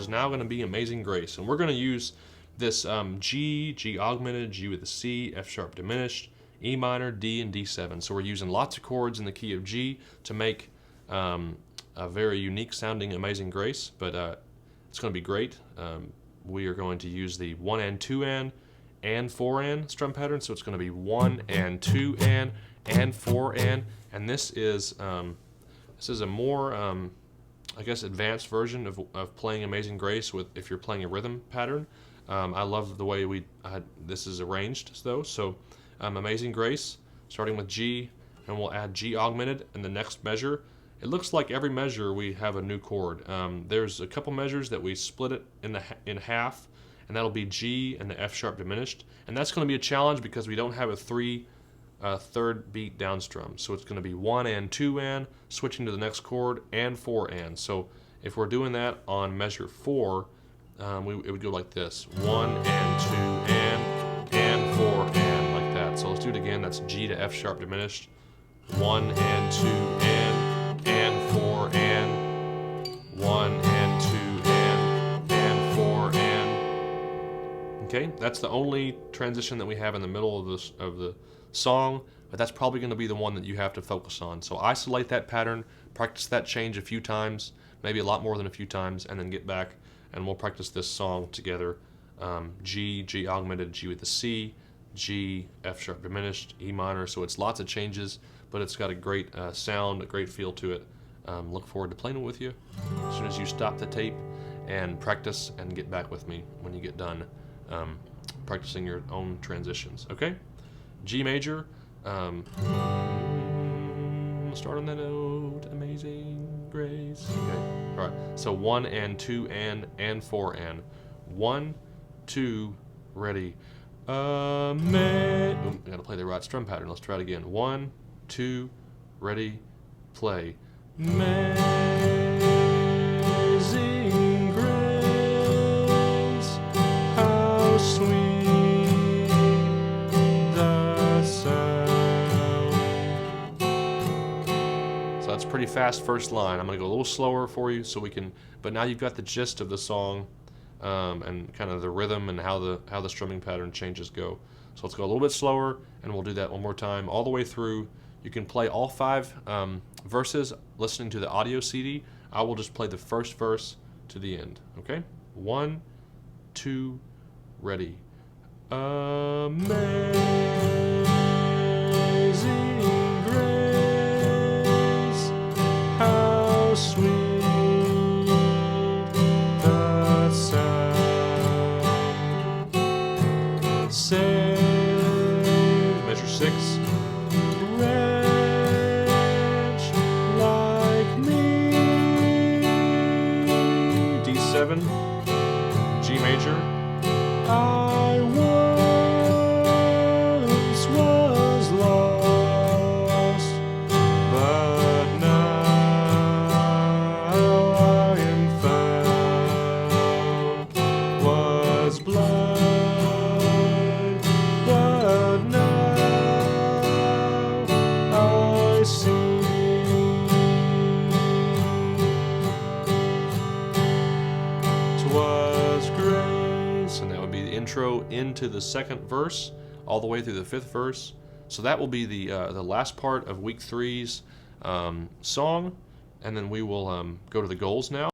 is now going to be Amazing Grace. And we're going to use this G, G augmented, G with a C, F sharp diminished, E minor, D, and D7. So we're using lots of chords in the key of G to make a very unique sounding Amazing Grace, but it's going to be great. We are going to use the 1 and 2 and 4 and strum pattern, so it's going to be 1 and 2 and 4 and this is a more I guess advanced version of playing Amazing Grace with if you're playing a rhythm pattern. I love the way this is arranged though. So Amazing Grace, starting with G, and we'll add G augmented in the next measure. It looks like every measure we have a new chord. There's a couple measures that we split it in half, and that'll be G and the F sharp diminished. And that's going to be a challenge because we don't have a third beat down strum. So it's going to be 1 and 2 and, switching to the next chord, and 4 and. So if we're doing that on measure 4, it would go like this: 1 and 2 and 4 and, like that. So let's do it again. That's G to F sharp diminished, 1 and 2 and 4 and, 1 and 2 and 4 and. Okay, that's the only transition that we have in the middle of the song, but that's probably going to be the one that you have to focus on. So isolate that pattern, practice that change a few times, maybe a lot more than a few times, and then get back and we'll practice this song together. G, G augmented, G with the C, G, F sharp diminished, E minor. So it's lots of changes, but it's got a great sound, a great feel to it. Look forward to playing it with you as soon as you stop the tape and practice, and get back with me when you get done practicing your own transitions. Okay? G major. Start on that note. Amazing Grace. Okay. All right. So 1 and 2 and 4 and. 1, 2, ready. I gotta play the right strum pattern. Let's try it again. 1, 2, ready, play. Amazing Grace, how sweet the sound. So that's pretty fast first line. I'm gonna go a little slower for you so we can, but now you've got the gist of the song. And kind of the rhythm and how the strumming pattern changes go. So let's go a little bit slower, and we'll do that one more time all the way through. You can play all 5 verses listening to the audio CD. I will just play the first verse to the end. Okay? 1, 2, ready. Amazing Grace, how sweet. Measure 6. Wretch like me. D7. G major. I once was lost, but now I am found. Was blind, but now I see. 'Twas grace, and that would be the intro into the second verse, all the way through the 5th verse. So that will be the last part of week 3's song, and then we will go to the goals now.